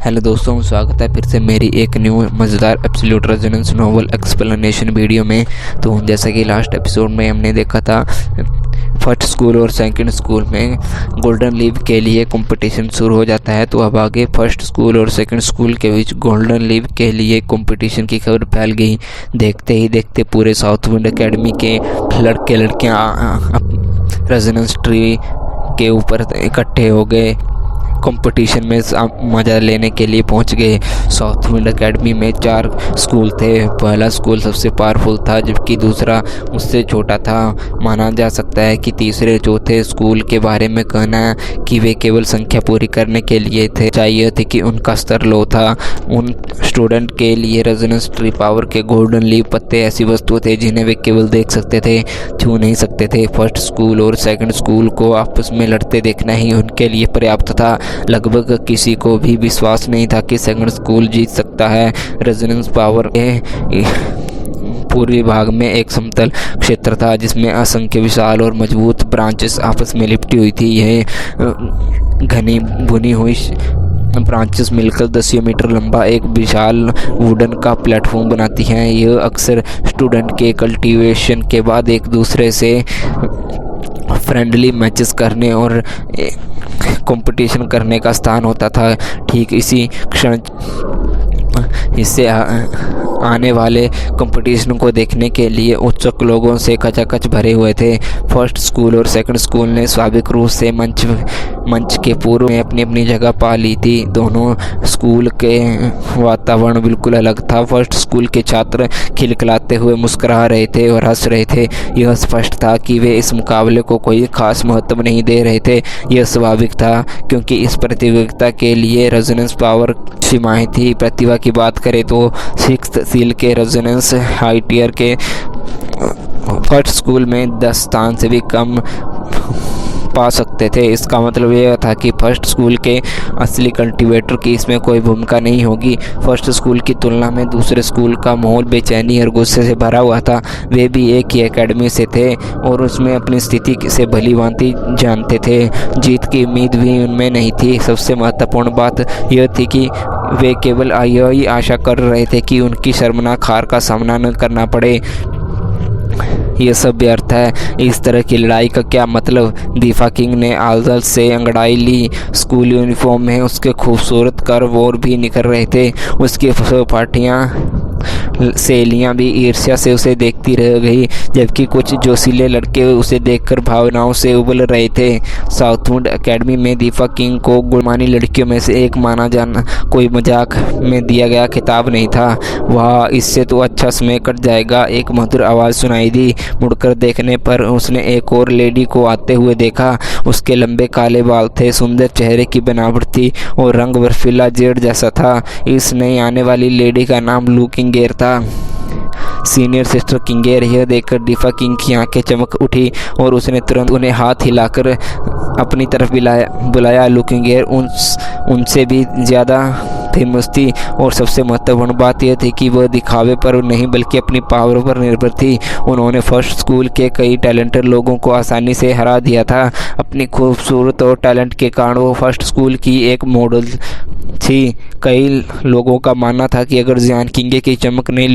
Hello दोस्तों, स्वागत है फिर से मेरी एक न्यू मज़ेदार absolute resonance novel explanation video में। तो जैसा कि लास्ट एपिसोड में हमने देखा था, फर्स्ट स्कूल और सेकंड स्कूल में गोल्डन लीव के लिए कंपटीशन शुरू हो जाता है। तो अब आगे फर्स्ट स्कूल और सेकंड स्कूल के बीच गोल्डन लीव के लिए कंपटीशन की खबर फैल गई। देखते ही देखते पूरे साउथ विंड एकेडमी के लड़के लड़कियाँ रेजोनेंस ट्री के ऊपर इकट्ठे हो गए। कंपटीशन में मज़ा लेने के लिए पहुंच गए। साउथ विंड एकेडमी में 4 स्कूल थे। पहला स्कूल सबसे पावरफुल था, जबकि दूसरा उससे छोटा था। माना जा सकता है कि तीसरे चौथे स्कूल के बारे में कहना कि वे केवल संख्या पूरी करने के लिए थे। चाहिए थी कि उनका स्तर लो था। उन स्टूडेंट के लिए रेजोनेंस ट्री पावर के गोल्डन लीव पत्ते ऐसी वस्तु थे जिन्हें वे केवल देख सकते थे, छू नहीं सकते थे। फर्स्ट स्कूल और सेकंड स्कूल को आपस में लड़ते देखना ही उनके लिए पर्याप्त था। लगभग किसी को भी विश्वास नहीं था कि सेकंड स्कूल जीत सकता है। रेजोनेंस पावर के पूर्वी भाग में एक समतल क्षेत्र था जिसमें असंख्य विशाल और मजबूत ब्रांचेस आपस में लिपटी हुई थी। यह घनी बुनी हुई ब्रांचेस मिलकर 10 मीटर लंबा एक विशाल वुडन का प्लेटफॉर्म बनाती हैं। यह अक्सर स्टूडेंट के कल्टीवेशन के बाद एक दूसरे से फ्रेंडली मैचेस करने और कंपटीशन करने का स्थान होता था। ठीक इसी क्षण इससे आने वाले कंपटीशन को देखने के लिए उत्सुक लोगों से खचाखच भरे हुए थे। फर्स्ट स्कूल और सेकंड स्कूल ने स्वाभाविक रूप से मंच के पूर्व में अपनी अपनी जगह पा ली थी। दोनों स्कूल के वातावरण बिल्कुल अलग था। फर्स्ट स्कूल के छात्र खिलखिलाते हुए मुस्कुरा रहे थे और हंस रहे थे। यह स्पष्ट था कि वे इस मुकाबले को कोई खास महत्व नहीं दे रहे थे। यह स्वाभाविक था क्योंकि इस प्रतियोगिता के लिए रेजोनेंस पावर सीमाएं थी। प्रतिभा की बात करें तो 6th सील के रेजोनेंस हाई टियर के फर्स्ट स्कूल में 10 स्थान से भी कम पा सकते थे। इसका मतलब यह था कि फर्स्ट स्कूल के असली कल्टीवेटर की इसमें कोई भूमिका नहीं होगी। फर्स्ट स्कूल की तुलना में दूसरे स्कूल का माहौल बेचैनी और गुस्से से भरा हुआ था। वे भी एक ही एकेडमी से थे और उसमें अपनी स्थिति से भली भांति जानते थे। जीत की उम्मीद भी उनमें नहीं थी। सबसे महत्वपूर्ण बात यह थी कि वे केवल यही आशा कर रहे थे कि उनकी शर्मनाक हार का सामना न करना पड़े। यह सब व्यर्थ है। इस तरह की लड़ाई का क्या मतलब? दीफा किंग ने आलदल से अंगड़ाई ली। स्कूल यूनिफॉर्म में उसके खूबसूरत कर्व और भी निखर रहे थे। उसकी सहपाठियाँ सहेलियाँ भी ईर्ष्या से उसे देखती रह गई, जबकि कुछ जोशीले लड़के उसे देखकर भावनाओं से उबल रहे थे। साउथवुड एकेडमी में दीफा किंग को गुणमानी लड़कियों में से एक माना जाना कोई मजाक में दिया गया खिताब नहीं था। वह इससे तो अच्छा समय कट जाएगा। एक मधुर आवाज़ सुनाई दी। मुड़कर देखने पर उसने एक और लेडी को आते हुए देखा। उसके लंबे काले बाल थे, सुंदर चेहरे की बनावट थी और रंग बर्फीला जेड जैसा था। इस नई आने वाली लेडी का नाम लू किंगेर था, सीनियर सिस्टर किंगेर। यह देखकर दीफा किंग की आंखें चमक उठी और उसने तुरंत उन्हें हाथ हिलाकर अपनी तरफ बुलाया। लू किंगेर उनसे भी ज़्यादा फेमस थी और सबसे महत्वपूर्ण बात यह थी कि वह दिखावे पर नहीं बल्कि अपनी पावर पर निर्भर थी। उन्होंने फर्स्ट स्कूल के कई टैलेंटेड लोगों को आसानी से हरा दिया था। अपनी खूबसूरत और टैलेंट के कारण वो फर्स्ट स्कूल की एक मॉडल थी। कई लोगों का मानना था कि अगर जियान किंगे की चमक ने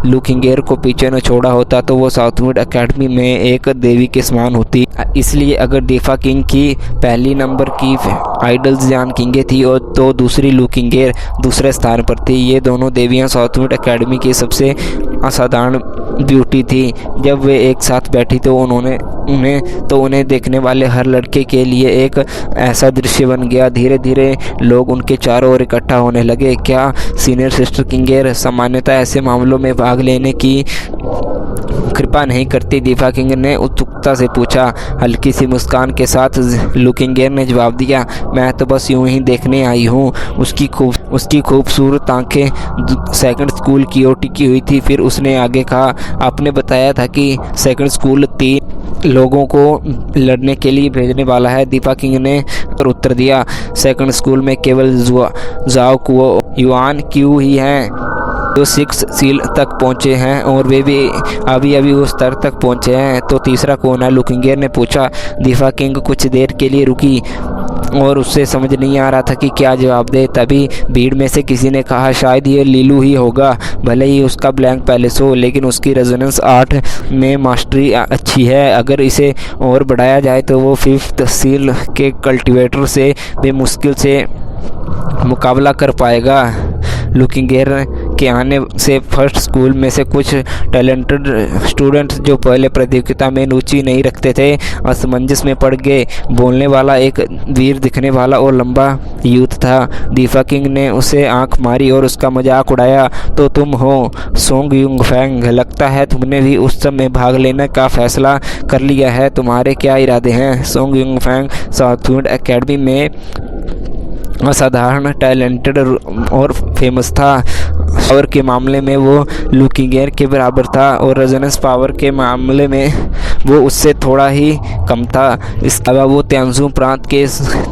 लू किंगेर को पीछे न छोड़ा होता तो वो साउथवुड एकेडमी में एक देवी के समान होती। इसलिए अगर दीफा किंग की पहली नंबर की आइडल जियान किंगे थी और तो दूसरी लू किंगेर दूसरे स्थान पर थी। ये दोनों देवियां साउथवुड एकेडमी की सबसे असाधारण ब्यूटी थी। जब वे एक साथ बैठी तो उन्हें देखने वाले हर लड़के के लिए एक ऐसा दृश्य बन गया। धीरे धीरे लोग उनके चारों ओर इकट्ठा होने लगे। क्या सीनियर सिस्टर किंगेर सामान्यतः ऐसे मामलों में भाग लेने की कृपा नहीं करती? दीफा किंग ने उत्सुकता से पूछा। हल्की सी मुस्कान के साथ लू किंगेर ने जवाब दिया, मैं तो बस यूं ही देखने आई हूँ। उसकी खूबसूरत आंखें सेकंड स्कूल की ओर टिकी हुई थी। फिर उसने आगे कहा, आपने बताया था कि सेकंड स्कूल 3 लोगों को लड़ने के लिए भेजने वाला है। दीफा किंग ने उत्तर दिया, सेकंड स्कूल में केवल जाओ कुओ युआन क्यू ही हैं जो 6 सील तक पहुंचे हैं और वे भी अभी उस स्तर तक पहुंचे हैं। तो तीसरा कौन है? लू किंगेर ने पूछा। दीफा किंग कुछ देर के लिए रुकी। और उससे समझ नहीं आ रहा था कि क्या जवाब दे। तभी भीड़ में से किसी ने कहा, शायद ये लीलू ही होगा, भले ही उसका ब्लैंक पैलेस हो, लेकिन उसकी रेजोनेंस आर्ट में मास्टरी अच्छी है। अगर इसे और बढ़ाया जाए तो वो 5th सील के कल्टीवेटर से बेमुश्किल से मुकाबला कर पाएगा। लुकिंगेर के आने से फर्स्ट स्कूल में से कुछ टैलेंटेड स्टूडेंट्स जो पहले प्रतियोगिता में रुचि नहीं रखते थे, असमंजस में पड़ गए। बोलने वाला एक वीर दिखने वाला और लंबा यूथ था। दीफा किंग ने उसे आंख मारी और उसका मजाक उड़ाया। तो तुम हो सोंग युंग फैंग, लगता है तुमने भी उस सब में भाग लेने का फैसला कर लिया है। तुम्हारे क्या इरादे हैं? सोंग युंग फैंग साउथवुड एकेडमी में असाधारण टैलेंटेड और फेमस था। पावर के मामले में वो लुकिंगेर के बराबर था और रेजोनेंस पावर के मामले में वो उससे थोड़ा ही कम था। इसके अलावा वो त्यांजू प्रांत के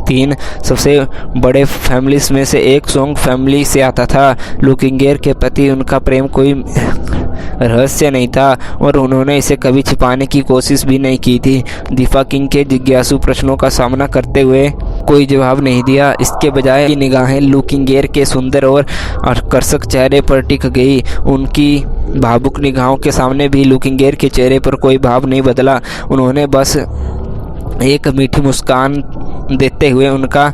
3 सबसे बड़े फैमिलीज में से एक सोंग फैमिली से आता था। लुकिंगेर के प्रति उनका प्रेम कोई रहस्य नहीं था और उन्होंने इसे कभी छिपाने की कोशिश भी नहीं की थी। दीफा किंग के जिज्ञासु प्रश्नों का सामना करते हुए कोई जवाब नहीं दिया। इसके बजाय की निगाहें लुकिंगेर के सुंदर और आकर्षक चेहरे पर टिक गई। उनकी भावुक निगाहों के सामने भी लुकिंगेर के चेहरे पर कोई भाव नहीं बदला। उन्होंने बस एक मीठी मुस्कान देते हुए उनका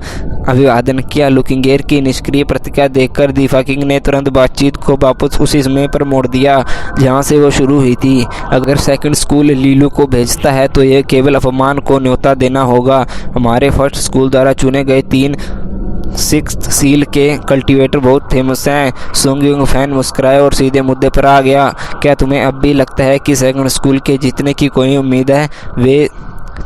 अभिवादन किया। लुकिंगेर की निष्क्रिय प्रतिक्रिया देखकर दीफा किंग ने तुरंत बातचीत को वापस उसी समय पर मोड़ दिया जहां से वो शुरू हुई थी। अगर सेकंड स्कूल लीलू को भेजता है तो यह केवल अपमान को न्योता देना होगा। हमारे फर्स्ट स्कूल द्वारा चुने गए 3 6th सील के कल्टीवेटर बहुत फेमस हैं। सोंग युंग फैन मुस्कुराए और सीधे मुद्दे पर आ गया। क्या तुम्हें अब भी लगता है कि सेकंड स्कूल के जीतने की कोई उम्मीद है? वे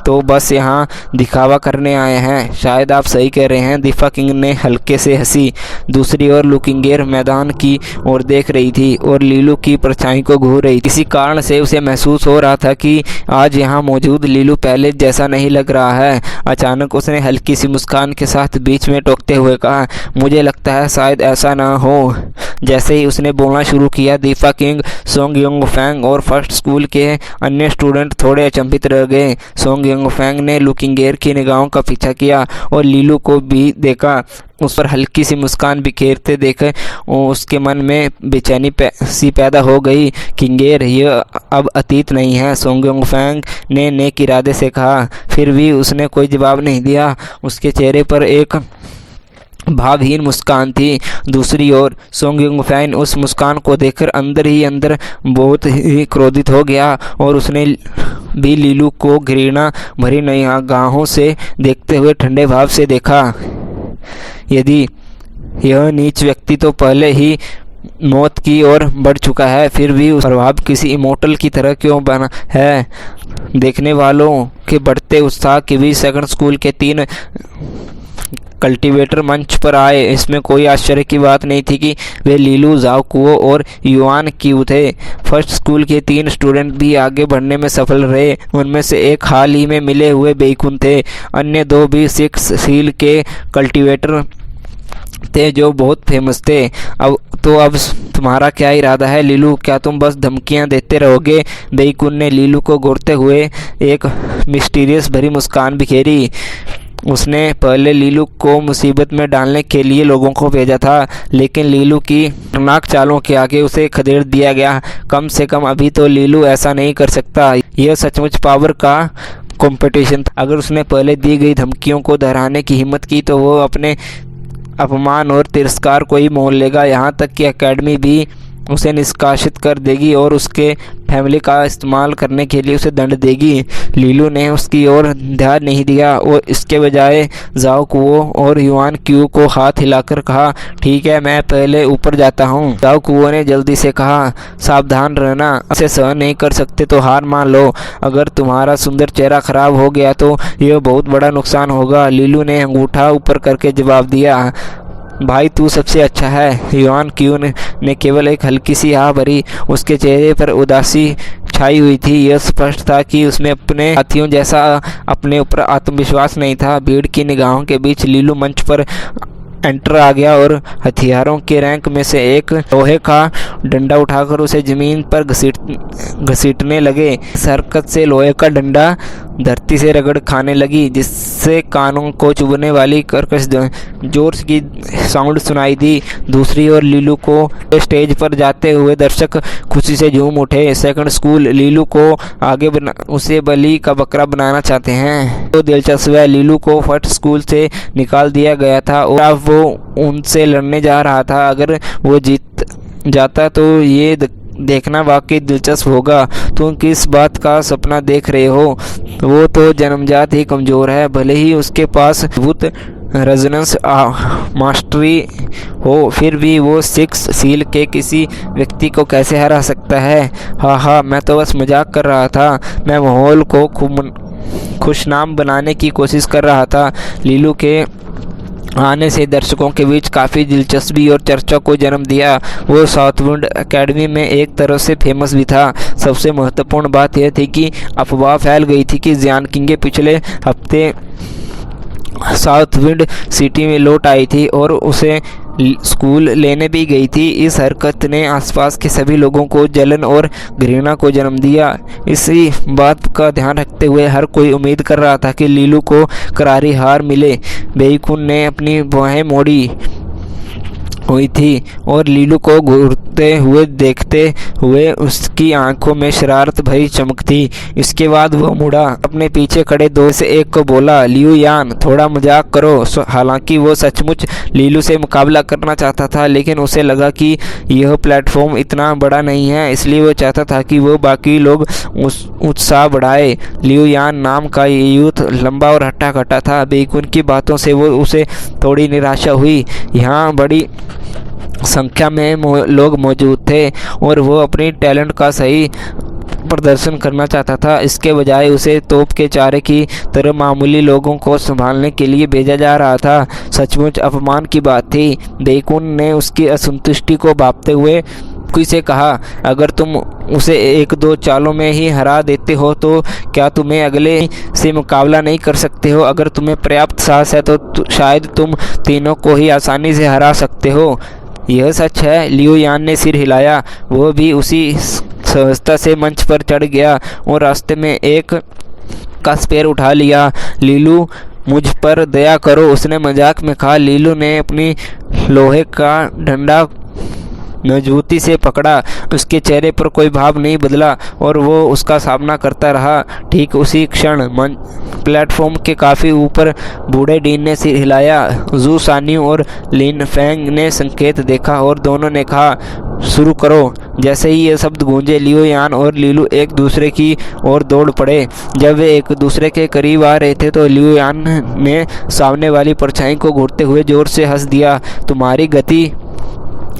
तो बस यहाँ दिखावा करने आए हैं। शायद आप सही कह रहे हैं, दीफा किंग ने हल्के से हंसी। दूसरी ओर लुकिंगेर मैदान की ओर देख रही थी और लीलू की परछाई को घूर रही थी। किसी कारण से उसे महसूस हो रहा था कि आज यहाँ मौजूद लीलू पहले जैसा नहीं लग रहा है। अचानक उसने हल्की सी मुस्कान के साथ बीच में टोकते हुए कहा, मुझे लगता है शायद ऐसा ना हो। जैसे ही उसने बोलना शुरू किया, दीफा किंग, सोंग युंग फैंग और फर्स्ट स्कूल के अन्य स्टूडेंट थोड़े अचंभित रह गए। सोंग युंग फैंग ने लुकिंगेर की निगाहों का पीछा किया और लीलू को भी देखा। उस पर हल्की सी मुस्कान बिखेरते देख उसके मन में बेचैनी सी पैदा हो गई। किंगेर, यह अब अतीत नहीं है, सोंग युंग फैंग ने नेक इरादे से कहा। फिर भी उसने कोई जवाब नहीं दिया। उसके चेहरे पर एक भावहीन मुस्कान थी। दूसरी ओर सोंग युंग फैन उस मुस्कान को देखकर अंदर ही अंदर बहुत ही क्रोधित हो गया और उसने भी लीलू को घृणा भरी निगाहों से देखते हुए ठंडे भाव से देखा। यदि यह नीच व्यक्ति तो पहले ही मौत की ओर बढ़ चुका है, फिर भी उसका प्रभाव किसी इमोर्टल की तरह क्यों बना है? देखने वालों के बढ़ते उत्साह के बीच सेकंड स्कूल के 3 कल्टीवेटर मंच पर आए। इसमें कोई आश्चर्य की बात नहीं थी कि वे लीलू, जाओ कुओ और युआन क्यू थे। फर्स्ट स्कूल के 3 स्टूडेंट भी आगे बढ़ने में सफल रहे। उनमें से एक हाल ही में मिले हुए बेकुन थे। अन्य 2 भी 6 सील के कल्टीवेटर थे जो बहुत फेमस थे। अब तुम्हारा क्या इरादा है लीलू? क्या तुम बस धमकियां देते रहोगे? बेकुन ने लीलू को घूरते हुए एक मिस्टीरियस भरी मुस्कान बिखेरी। उसने पहले लीलू को मुसीबत में डालने के लिए लोगों को भेजा था, लेकिन लीलू की खतरनाक चालों के आगे उसे खदेड़ दिया गया। कम से कम अभी तो लीलू ऐसा नहीं कर सकता। यह सचमुच पावर का कंपटीशन था। अगर उसने पहले दी गई धमकियों को दोहराने की हिम्मत की तो वो अपने अपमान और तिरस्कार को ही मोल लेगा। यहाँ तक कि एकेडमी भी उसे निष्कासित कर देगी और उसके फैमिली का इस्तेमाल करने के लिए उसे दंड देगी। लीलू ने उसकी ओर ध्यान नहीं दिया और इसके बजाय जाओ कुओ और युआन क्यू को हाथ हिलाकर कहा, ठीक है, मैं पहले ऊपर जाता हूँ। जाओ कुओ ने जल्दी से कहा, सावधान रहना, इसे सहन नहीं कर सकते तो हार मान लो। अगर तुम्हारा सुंदर चेहरा खराब हो गया तो यह बहुत बड़ा नुकसान होगा। लीलू ने अंगूठा ऊपर करके जवाब दिया, भाई तू सबसे अच्छा है। युआन क्यू ने केवल एक हल्की सी आह भरी। उसके चेहरे पर उदासी छाई हुई थी। यह स्पष्ट था कि उसमें अपने साथियों जैसा अपने ऊपर आत्मविश्वास नहीं था। भीड़ की निगाहों के बीच लीलू मंच पर एंटर आ गया और हथियारों के रैंक में से एक लोहे का डंडा उठाकर उसे जमीन पर घसीटने लगे। इस हरकत से लोहे का डंडा धरती से रगड़ खाने लगी, जिससे से कानों को चुभने वाली कर्कश जोर की साउंड सुनाई दी। दूसरी ओर लीलू को स्टेज पर जाते हुए दर्शक खुशी से झूम उठे। सेकंड स्कूल लीलू को आगे उसे बलि का बकरा बनाना चाहते हैं। तो दिलचस्प है, लीलू को फर्स्ट स्कूल से निकाल दिया गया था और अब वो उनसे लड़ने जा रहा था। अगर वो जीत जाता तो ये देखना वाकई दिलचस्प होगा। तुम किस बात का सपना देख रहे हो? वो तो जन्मजात ही कमज़ोर है, भले ही उसके पास अद्भुत रेजोनेंस मास्टरी हो, फिर भी वो सिक्स सील के किसी व्यक्ति को कैसे हरा सकता है? हाँ, मैं तो बस मजाक कर रहा था। मैं माहौल को खुशनाम बनाने की कोशिश कर रहा था। लीलू के आने से दर्शकों के बीच काफ़ी दिलचस्पी और चर्चा को जन्म दिया। वो साउथविंड एकेडमी में एक तरह से फेमस भी था। सबसे महत्वपूर्ण बात यह थी कि अफवाह फैल गई थी कि जियान किंग पिछले हफ्ते साउथविंड सिटी में लौट आई थी और उसे स्कूल लेने भी गई थी। इस हरकत ने आसपास के सभी लोगों को जलन और घृणा को जन्म दिया। इसी बात का ध्यान रखते हुए हर कोई उम्मीद कर रहा था कि लीलू को करारी हार मिले। बेईकुन ने अपनी बाहें मोड़ी हुई थी और लीलू को घूरते हुए देखते हुए उसकी आंखों में शरारत भरी चमक थी। इसके बाद वह मुड़ा, अपने पीछे खड़े दो से एक को बोला, लियू यान, थोड़ा मजाक करो। हालांकि वो सचमुच लीलू से मुकाबला करना चाहता था, लेकिन उसे लगा कि यह प्लेटफॉर्म इतना बड़ा नहीं है, इसलिए वो चाहता था कि वो बाकी लोग उत्साह बढ़ाए। लियू यान नाम का यूथ लंबा और हट्टा-कट्टा था। बेईकुन की बातों से वो उसे थोड़ी निराशा हुई। यहाँ बड़ी संख्या में लोग मौजूद थे और वो अपनी टैलेंट का सही प्रदर्शन करना चाहता था। इसके बजाय उसे तोप के चारे की तरह मामूली लोगों को संभालने के लिए भेजा जा रहा था। सचमुच अपमान की बात थी। बेईकुन ने उसकी असंतुष्टि को भांपते हुए से कहा, अगर तुम उसे एक दो चालों में ही हरा देते हो तो क्या तुम्हें अगले से मुकाबला नहीं कर सकते हो? अगर तुम्हें पर्याप्त साहस है तो शायद तुम तीनों को ही आसानी से हरा सकते हो। यह सच है। लियू यान ने सिर हिलाया। वो भी उसी सहजता से मंच पर चढ़ गया और रास्ते में एक का स्पेयर उठा लिया। लीलू, मुझ पर दया करो, उसने मजाक में कहा। लीलू ने अपनी लोहे का डंडा मजबूती से पकड़ा। उसके चेहरे पर कोई भाव नहीं बदला और वो उसका सामना करता रहा। ठीक उसी क्षण प्लेटफॉर्म के काफ़ी ऊपर बूढ़े डीन ने सिर हिलाया। जू सान्यू और लिन फेंग ने संकेत देखा और दोनों ने कहा, शुरू करो। जैसे ही ये शब्द गूंजे, लियू यान और लीलू एक दूसरे की ओर दौड़ पड़े। जब वे एक दूसरे के करीब आ रहे थे तो लियू यान ने सामने वाली परछाई को घूरते हुए जोर से हंस दिया। तुम्हारी गति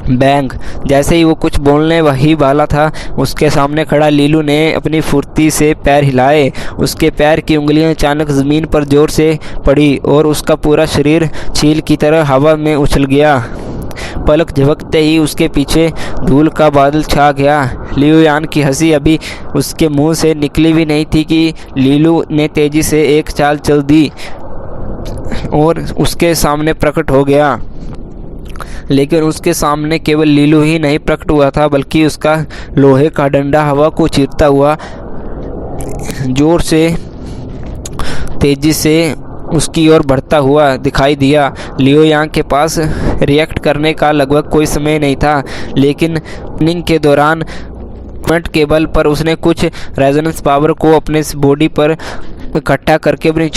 बैंग। जैसे ही वो कुछ बोलने वही वाला था, उसके सामने खड़ा लीलू ने अपनी फुर्ती से पैर हिलाए। उसके पैर की उंगलियां अचानक ज़मीन पर जोर से पड़ी और उसका पूरा शरीर छील की तरह हवा में उछल गया। पलक झपकते ही उसके पीछे धूल का बादल छा गया। लियू यान की हंसी अभी उसके मुंह से निकली भी नहीं थी कि लीलू ने तेजी से एक चाल चल दी और उसके सामने प्रकट हो गया। लेकिन उसके सामने केवल लीलू ही नहीं प्रकट हुआ था, बल्कि उसका लोहे का डंडा हवा को चीरता हुआ जोर से तेजी से उसकी ओर बढ़ता हुआ दिखाई दिया। लियू यांग के पास रिएक्ट करने का लगभग कोई समय नहीं था, लेकिन रनिंग के दौरान के बल पर उसने कुछ रेजोनेंस पावर को अपने बॉडी पर इकट्ठा करके अपनी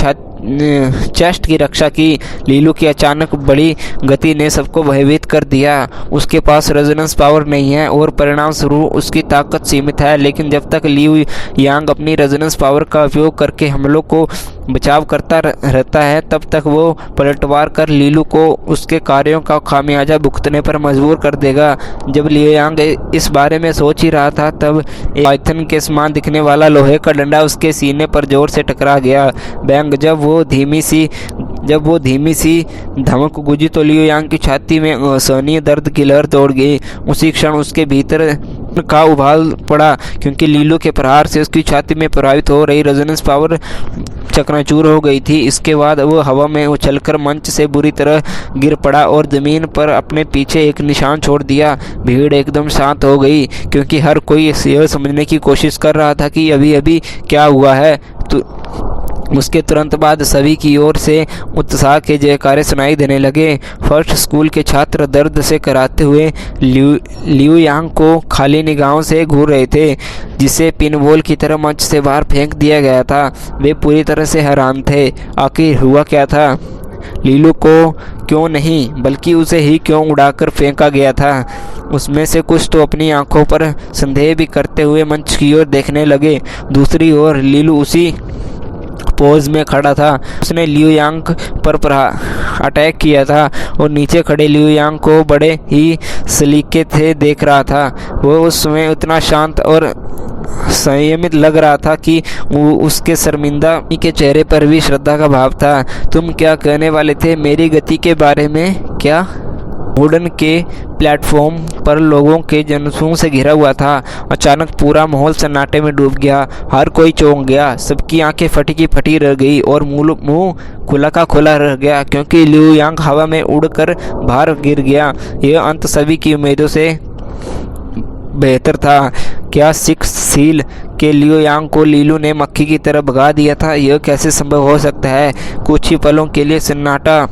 चेस्ट की रक्षा की। लीलू की अचानक बड़ी गति ने सबको भयभीत कर दिया। उसके पास रेजोनेंस पावर नहीं है और परिणाम स्वरूप उसकी ताकत सीमित है, लेकिन जब तक लियू यांग अपनी रेजोनेंस पावर का उपयोग करके हमलों को बचाव करता रहता है, तब तक वो पलटवार कर लीलू को उसके कार्यों का खामियाजा भुगतने पर मजबूर कर देगा। जब लियू यांग इस बारे में सोच ही रहा था, तब एक पाइथन के समान दिखने वाला लोहे का डंडा उसके सीने पर जोर से टकरा गया। बैंग। जब वो धीमी सी धमक गुजी तो लियू यांग की छाती में असहनीय दर्द की लहर दौड़ गई। उसी क्षण उसके भीतर का उबाल पड़ा, क्योंकि लीलू के प्रहार से उसकी छाती में प्रभावित हो रही रेजोनेंस पावर चकनाचूर हो गई थी। इसके बाद वो हवा में उछलकर मंच से बुरी तरह गिर पड़ा और ज़मीन पर अपने पीछे एक निशान छोड़ दिया। भीड़ एकदम शांत हो गई, क्योंकि हर कोई यह समझने की कोशिश कर रहा था कि अभी अभी क्या हुआ है। उसके तुरंत बाद सभी की ओर से उत्साह के जयकारे सुनाई देने लगे। फर्स्ट स्कूल के छात्र दर्द से कराते हुए लियू यांग को खाली निगाहों से घूर रहे थे, जिसे पिनबॉल की तरह मंच से बाहर फेंक दिया गया था। वे पूरी तरह से हैरान थे। आखिर हुआ क्या था? लीलू को क्यों नहीं, बल्कि उसे ही क्यों उड़ाकर फेंका गया था? उसमें से कुछ तो अपनी आंखों पर संदेह भी करते हुए मंच की ओर देखने लगे। दूसरी ओर लीलू उसी पोज में खड़ा था। उसने लियू यांग पर अटैक किया था और नीचे खड़े लियू यांग को बड़े ही सलीके से देख रहा था। वो उस समय उतना शांत और संयमित लग रहा था कि उसके शर्मिंदा के चेहरे पर भी श्रद्धा का भाव था। तुम क्या कहने वाले थे? मेरी गति के बारे में? क्या? वुडन के प्लेटफॉर्म पर लोगों के जनसमूह से घिरा हुआ था। अचानक पूरा माहौल सन्नाटे में डूब गया। हर कोई चौंक गया। सबकी आंखें फटी की फटी रह गई और मुंह खुला का खुला रह गया, क्योंकि लियू यांग हवा में उड़कर बाहर गिर गया। यह अंत सभी की उम्मीदों से बेहतर था। क्या सिक्स सील के लियू यांग को लीलू ने मक्खी की तरह भगा दिया था? यह कैसे संभव हो सकता है? कुछ ही पलों के लिए सन्नाटा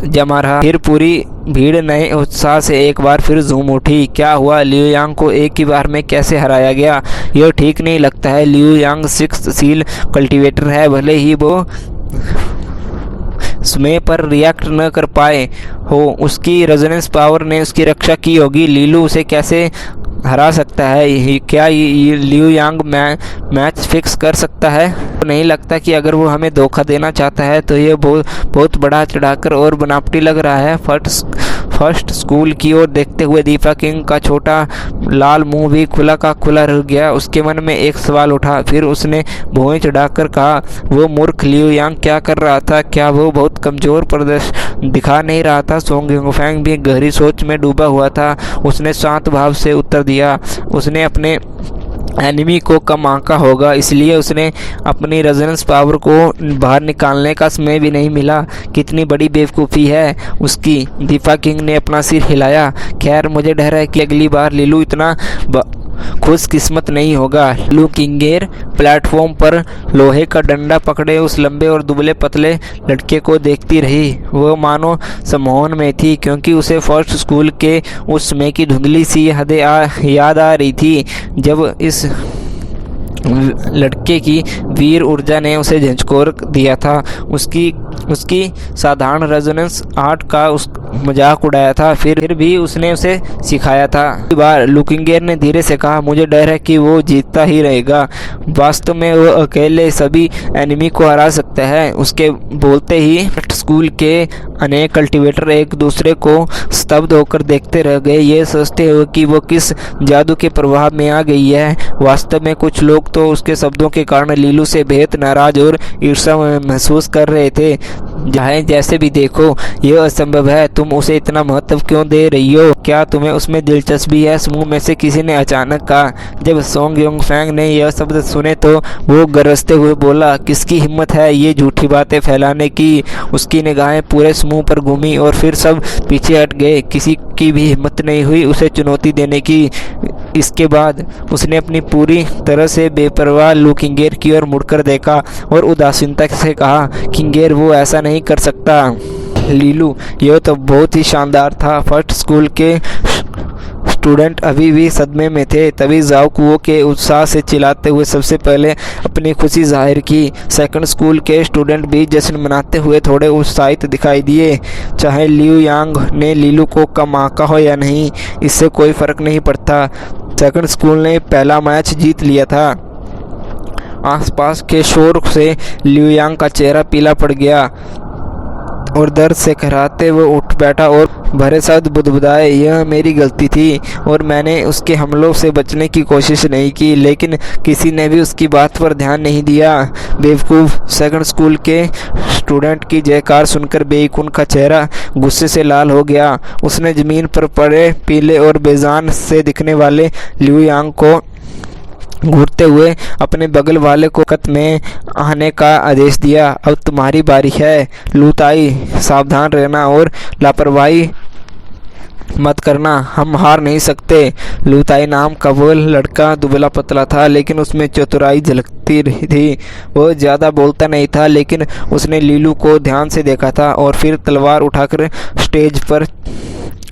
जमा रहा। फिर पूरी भीड़ नए उत्साह से एक बार फिर झूम उठी। क्या हुआ? लियू यांग को एक ही बार में कैसे हराया गया? यह ठीक नहीं लगता है। लियू यांग सिक्स सील कल्टीवेटर है। भले ही वो समय पर रिएक्ट न कर पाए हो, उसकी रेजोनेंस पावर ने उसकी रक्षा की होगी। लीलू उसे कैसे हरा सकता है? क्या लियू यांग मैच फिक्स कर सकता है? तो नहीं लगता कि अगर वो हमें धोखा देना चाहता है तो ये बहुत बड़ा चढ़ाकर और बनावटी लग रहा है। फर्स्ट स्कूल की ओर देखते हुए दीपा किंग का छोटा लाल मुंह भी खुला का खुला रह गया। उसके मन में एक सवाल उठा। फिर उसने भौहें चढ़ाकर कहा, वो मूर्ख लियू यांग क्या कर रहा था? क्या वो बहुत कमजोर प्रदर्शन दिखा नहीं रहा था? सोंग युंगफैंग भी गहरी सोच में डूबा हुआ था। उसने शांत भाव से उत्तर दिया, उसने अपने एनिमी को कम आंका होगा, इसलिए उसने अपनी रेजोनेंस पावर को बाहर निकालने का समय भी नहीं मिला। कितनी बड़ी बेवकूफ़ी है उसकी। दीपा किंग ने अपना सिर हिलाया। खैर, मुझे डर है कि अगली बार लीलू इतना खुशकिस्मत नहीं होगा। लू किंगेर प्लेटफॉर्म पर लोहे का डंडा पकड़े उस लंबे और दुबले पतले लड़के को देखती रही। वो मानो सम्मोहन में थी, क्योंकि उसे फर्स्ट स्कूल के उस समय की धुंधली सी यादें याद आ रही थी, जब इस लड़के की वीर ऊर्जा ने उसे झंझोर दिया था। उसकी साधारण रेजोनेंस आर्ट का उस मजाक उड़ाया था, फिर भी उसने उसे सिखाया था। एक बार लुकिंगेर ने धीरे से कहा, मुझे डर है कि वो जीतता ही रहेगा। वास्तव में वो अकेले सभी एनिमी को हरा सकता है। उसके बोलते ही स्कूल के अनेक कल्टीवेटर एक दूसरे को स्तब्ध होकर देखते रह गए, ये सोचते हुए कि वो किस जादू के प्रभाव में आ गई है। वास्तव में कुछ लोग तो उसके शब्दों के कारण लीलू से बेहद नाराज और ईर्ष्या महसूस कर रहे थे। चाहे जैसे भी देखो, यह असंभव है। तुम उसे इतना महत्व क्यों दे रही हो? क्या तुम्हें उसमें दिलचस्पी है? समूह में से किसी ने अचानक कहा। जब सोंग युंगफैंग ने यह शब्द सुने तो वो गरजते हुए बोला, किसकी हिम्मत है ये झूठी बातें फैलाने की? उसकी निगाहें पूरे समूह पर घूमी और फिर सब पीछे हट गए। किसी की भी हिम्मत नहीं हुई उसे चुनौती देने की। इसके बाद उसने अपनी पूरी तरह से बेपरवाह लू किंगेर की ओर मुड़कर देखा और उदासीनता से कहा, किंगेर, वो ऐसा नहीं कर सकता। लीलू, यह तो बहुत ही शानदार था। फर्स्ट स्कूल के स्टूडेंट अभी भी सदमे में थे। तभी जाओ कुओ के उत्साह से चिल्लाते हुए सबसे पहले अपनी खुशी जाहिर की। सेकंड स्कूल के स्टूडेंट भी जश्न मनाते हुए थोड़े उत्साहित दिखाई दिए। चाहे लियू यांग ने लीलू को कम आंका हो या नहीं, इससे कोई फर्क नहीं पड़ता। सेकंड स्कूल ने पहला मैच जीत लिया था। आसपास के शोर से लियू यांग का चेहरा पीला पड़ गया और दर्द से कराहते वो उठ बैठा और भरे शब्द बुदबुदाए, यह मेरी गलती थी और मैंने उसके हमलों से बचने की कोशिश नहीं की। लेकिन किसी ने भी उसकी बात पर ध्यान नहीं दिया। बेवकूफ़। सेकंड स्कूल के स्टूडेंट की जयकार सुनकर बेईकुन का चेहरा गुस्से से लाल हो गया। उसने ज़मीन पर पड़े पीले और बेजान से दिखने वाले लियू यांग को घूरते हुए अपने बगल वाले को कत में आने का आदेश दिया। अब तुम्हारी बारी है लूताई, सावधान रहना और लापरवाही मत करना, हम हार नहीं सकते। लूताई नाम का वो लड़का दुबला पतला था, लेकिन उसमें चतुराई झलकती थी। वो ज़्यादा बोलता नहीं था, लेकिन उसने लीलू को ध्यान से देखा था और फिर तलवार उठाकर स्टेज पर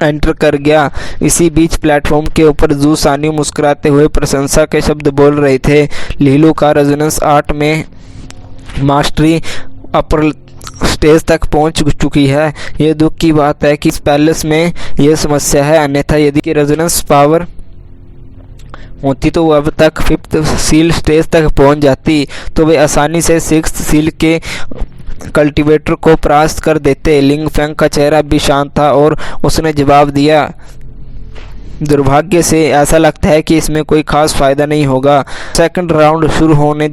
एंटर कर गया। इसी बीच प्लेटफॉर्म के ऊपर जू सानियो मुस्कुराते हुए प्रशंसा के शब्द बोल रहे थे। लीलू का रेजोनेंस आर्ट में मास्टरी अपर स्टेज तक पहुंच चुकी है। ये दुख की बात है कि इस पैलेस में यह समस्या है, अन्यथा यदि रेजोनेंस पावर होती तो वो अब तक 5th सील स्टेज तक पहुंच जाती, तो वे आसानी से 6th सील के कल्टीवेटर को परास्त कर देते। लिंग फेंग का चेहरा भी शांत था और उसने जवाब दिया, दुर्भाग्य से ऐसा लगता है कि इसमें कोई खास फायदा नहीं होगा। सेकंड राउंड शुरू होने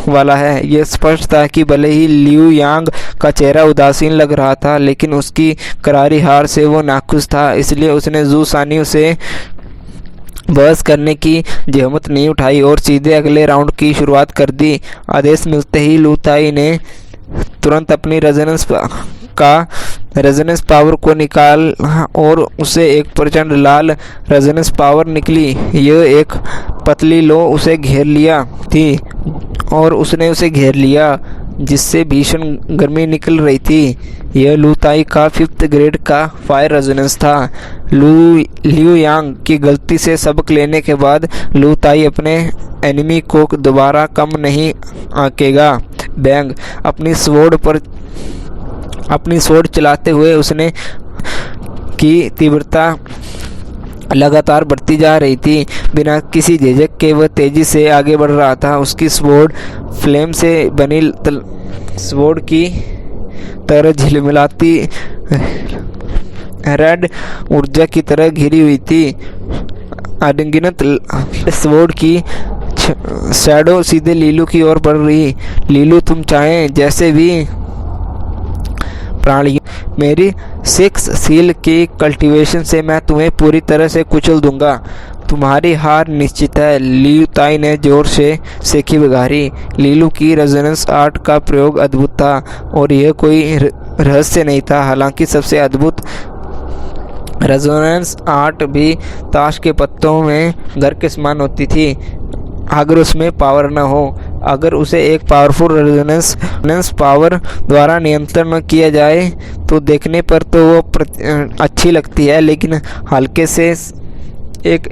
वाला है। यह स्पष्ट था कि भले ही लियू यांग का चेहरा उदासीन लग रहा था, लेकिन उसकी करारी हार से वो नाखुश था। इसलिए उसने जू सानियो से बहस करने की जहमत नहीं उठाई और सीधे अगले राउंड की शुरुआत कर दी। आदेश मिलते ही लूताई ने तुरंत अपनी रेजोनेंस पावर को निकाल और उसे एक प्रचंड लाल रेजोनेंस पावर निकली। यह एक पतली लो उसे घेर लिया थी और उसने उसे घेर लिया, जिससे भीषण गर्मी निकल रही थी। यह लूताई का 5th ग्रेड का फायर रेजोनेंस था। लियू यांग की गलती से सबक लेने के बाद लूताई अपने एनिमी को दोबारा कम नहीं आंकेगा। बैंग अपनी स्वॉर्ड चलाते हुए उसने की तीव्रता लगातार बढ़ती जा रही थी। बिना किसी झिझक के वह तेजी से आगे बढ़ रहा था। उसकी स्वॉर्ड फ्लेम से बनी स्वॉर्ड की तरह झिलमिलाती रेड ऊर्जा की तरह घिरी हुई थी। अनगिनत स्वॉर्ड की शैडो सीधे लीलू की ओर बढ़ रही। लीलू, तुम चाहें जैसे भी प्राणी, मेरी 6 सील की कल्टीवेशन से मैं तुम्हें पूरी तरह से कुचल दूंगा। तुम्हारी हार निश्चित है। लूताई ने जोर से सेकी बिगाड़ी। लीलू की रेजोनेंस आर्ट का प्रयोग अद्भुत था और यह कोई रहस्य नहीं था। हालांकि सबसे अद्भुत रेजोनेंस आर्ट भी ताश के पत्तों में घर के समान होती थी, अगर उसमें पावर न हो। अगर उसे एक पावरफुल रेजोनेंस पावर द्वारा नियंत्रण न किया जाए तो देखने पर तो वो अच्छी लगती है, लेकिन हल्के से एक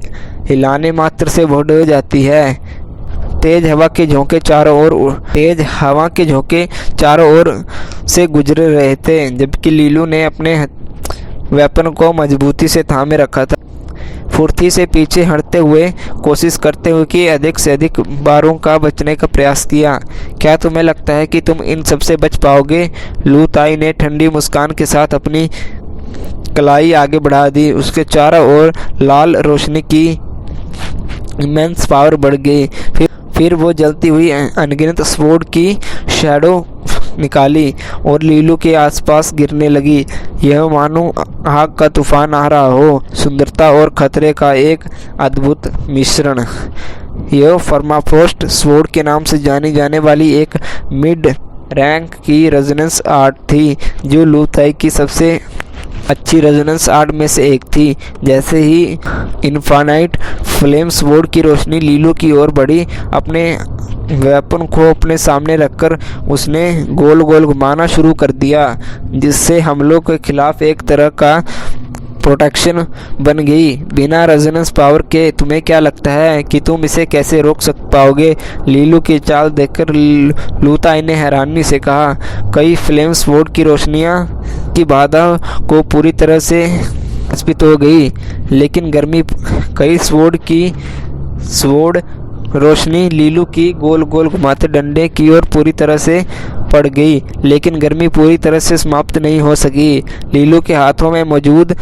हिलाने मात्र से वो डर जाती है। तेज हवा के झोंके चारों ओर से गुजर रहे थे, जबकि लीलू ने अपने वेपन को मजबूती से थामे रखा था, फुर्ती से पीछे हटते हुए कोशिश करते हुए कि अधिक से अधिक बारों का बचने का प्रयास किया। क्या तुम्हें लगता है कि तुम इन सब से बच पाओगे? लूताई ने ठंडी मुस्कान के साथ अपनी कलाई आगे बढ़ा दी। उसके चारों ओर लाल रोशनी की इमेंस पावर बढ़ गई। फिर वो जलती हुई अनगिनत स्वॉर्ड की शैडो निकाली और लीलू के आसपास गिरने लगी। यह मानो आग का तूफान आ रहा हो, सुंदरता और खतरे का एक अद्भुत मिश्रण। यह परमाफ्रॉस्ट स्वॉर्ड के नाम से जानी जाने वाली एक मिड रैंक की रेजोनेंस आर्ट थी, जो लूताई की सबसे अच्छी रेजोनेंस आर्ट में से एक थी। जैसे ही इनफाइनाइट फ्लेम स्वॉर्ड की रोशनी लीलू की ओर बढ़ी, अपने वेपन को अपने सामने रखकर उसने गोल गोल घुमाना शुरू कर दिया, जिससे हमलों के खिलाफ एक तरह का प्रोटेक्शन बन गई। बिना रेजोनेंस पावर के तुम्हें क्या लगता है कि तुम इसे कैसे रोक पाओगे? लीलू की चाल देखकर लूताई ने हैरानी से कहा। कई फ्लेम स्वॉर्ड की रोशनियां की बाधा को पूरी तरह से स्थापित हो गई, लेकिन गर्मी कई स्वॉर्ड रोशनी लीलू की गोल गोल घुमाते डंडे की ओर पूरी तरह से पड़ गई, लेकिन गर्मी पूरी तरह से समाप्त नहीं हो सकी। लीलू के हाथों में मौजूद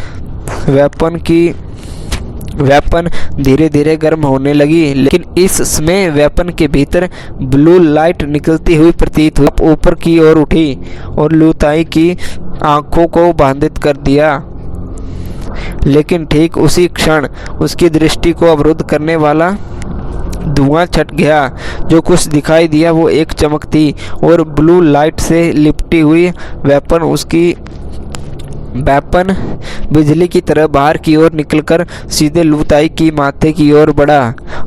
वेपन धीरे धीरे गर्म होने लगी, लेकिन इस समय वेपन के भीतर ब्लू लाइट निकलती हुई प्रतीत हुई, ऊपर की ओर उठी और लूताई की आंखों को बाधित कर दिया। लेकिन ठीक उसी क्षण उसकी दृष्टि को अवरुद्ध करने वाला धुआं छट गया। जो कुछ दिखाई दिया वो एक चमक थी और ब्लू लाइट से लिपटी हुई वेपन उसकी वेपन बिजली की तरह बाहर की ओर निकलकर सीधे लू ताई की माथे की ओर बढ़ा।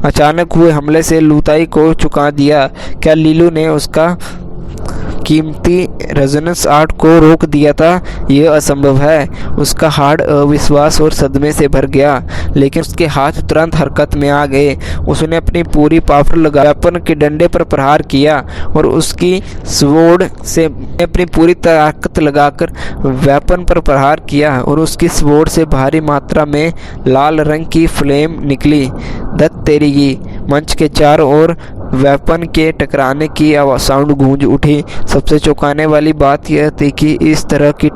अचानक हुए हमले से लू ताई को चौंका दिया। क्या लीलू ने उसका कीमती रेजोनेंस आर्ट को रोक दिया था? यह असंभव है। उसका हार्ट अविश्वास और सदमे से भर गया, लेकिन उसके हाथ तुरंत हरकत में आ गए। उसने अपनी पूरी पावर लगा वेपन के डंडे पर प्रहार किया और उसकी स्वॉर्ड से अपनी पूरी ताकत लगाकर वेपन पर प्रहार किया और उसकी स्वॉर्ड से भारी मात्रा में लाल रंग की फ्लेम निकली। दत्त तेरीगी! मंच के चारों ओर वेपन के टकराने की साउंड गूंज उठी। सबसे चौंकाने वाली बात यह थी कि इस तरह की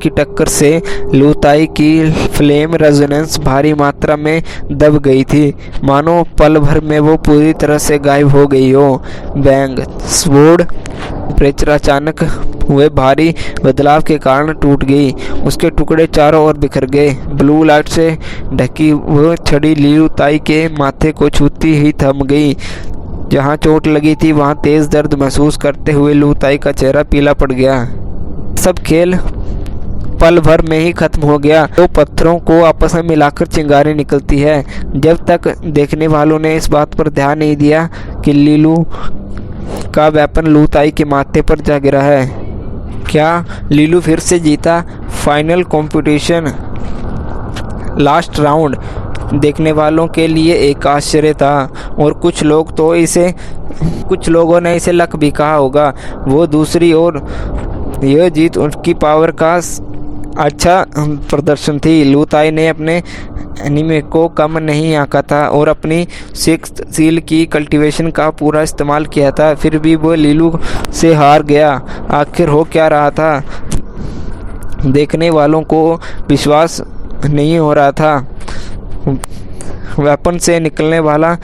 टक्कर से लू ताई की फ्लेम रेजोनेंस भारी मात्रा में दब गई थी, मानो पल भर में वो पूरी तरह से गायब हो गई हो। बैंग! स्वॉर्ड टेम्परेचर अचानक हुए भारी बदलाव के कारण टूट गई। उसके टुकड़े चारों ओर बिखर गए। ब्लू लाइट से ढकी वो छड़ी लीलू ताई के माथे को छूती ही थम गई। जहां चोट लगी थी वहां तेज दर्द महसूस करते हुए लू ताई का चेहरा पीला पड़ गया। सब खेल पल भर में ही खत्म हो गया। दो पत्थरों को आपस में मिलाकर चिंगारी निकलती है। जब तक देखने वालों ने इस बात पर ध्यान नहीं दिया कि लीलू का वेपन लू ताई के माथे पर जा गिरा है। क्या लीलू फिर से जीता? फाइनल कंपटीशन, लास्ट राउंड देखने वालों के लिए एक आश्चर्य था और कुछ लोगों ने इसे लक भी कहा होगा। वो दूसरी ओर यह जीत उनकी पावर का अच्छा प्रदर्शन थी। लू ताई ने अपने एनिमे को कम नहीं आंका था और अपनी सिक्स्थ सील की कल्टीवेशन का पूरा इस्तेमाल किया था, फिर भी वो लीलू से हार गया। आखिर हो क्या रहा था? देखने वालों को विश्वास नहीं हो रहा था। वेपन से निकलने वाला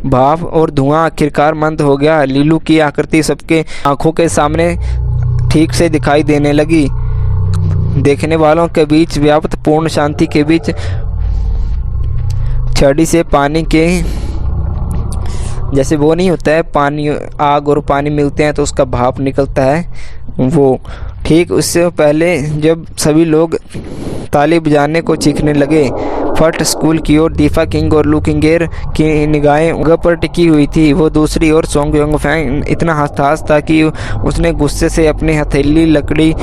भाप और धुआं आखिरकार मंद हो गया। लीलू की आकृति सबके आंखों के सामने ठीक से दिखाई देने लगी। देखने वालों के बीच व्याप्त पूर्ण शांति के बीच छड़ी से पानी के जैसे वो नहीं होता है, पानी आग और पानी मिलते हैं तो उसका भाप निकलता है, वो ठीक उससे पहले जब सभी लोग ताली बजाने को चीखने लगे। फट स्कूल की ओर दीफा किंग और लू किंगेर की निगाहें उंगली पर टिकी हुई थी। वो दूसरी ओर सोंग योंगफैंग इतना हताश था कि उसने गुस्से से अपनी हथेली लकड़ी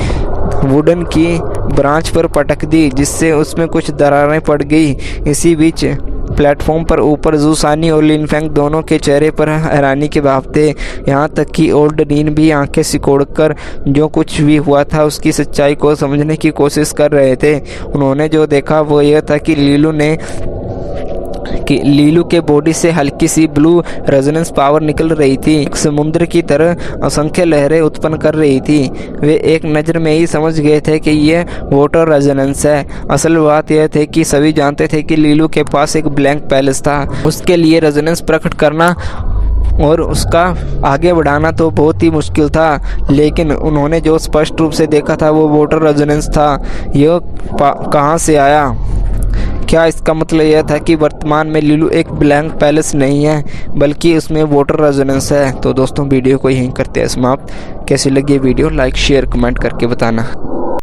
वुडन की ब्रांच पर पटक दी, जिससे उसमें कुछ दरारें पड़ गई। इसी बीच प्लेटफॉर्म पर ऊपर जूसानी और लिनफेंग दोनों के चेहरे पर हैरानी के भाव थे। यहाँ तक कि ओल्ड डीन भी आंखें सिकोड़कर जो कुछ भी हुआ था उसकी सच्चाई को समझने की कोशिश कर रहे थे। उन्होंने जो देखा वो यह था कि लीलू के बॉडी से हल्की सी ब्लू रेजोनेंस पावर निकल रही थी, समुद्र की तरह असंख्य लहरें उत्पन्न कर रही थी। वे एक नज़र में ही समझ गए थे कि यह वाटर रेजोनेंस है। असल बात यह थी कि सभी जानते थे कि लीलू के पास एक ब्लैंक पैलेस था। उसके लिए रेजोनेंस प्रकट करना और उसका आगे बढ़ाना तो बहुत ही मुश्किल था, लेकिन उन्होंने जो स्पष्ट रूप से देखा था वो वाटर रेजोनेंस था। यह कहाँ से आया? क्या इसका मतलब यह था कि वर्तमान में लीलू एक ब्लैंक पैलेस नहीं है, बल्कि उसमें वाटर रेजोनेंस है? तो दोस्तों वीडियो को यहीं करते हैं समाप्त। कैसी लगी वीडियो लाइक शेयर कमेंट करके बताना।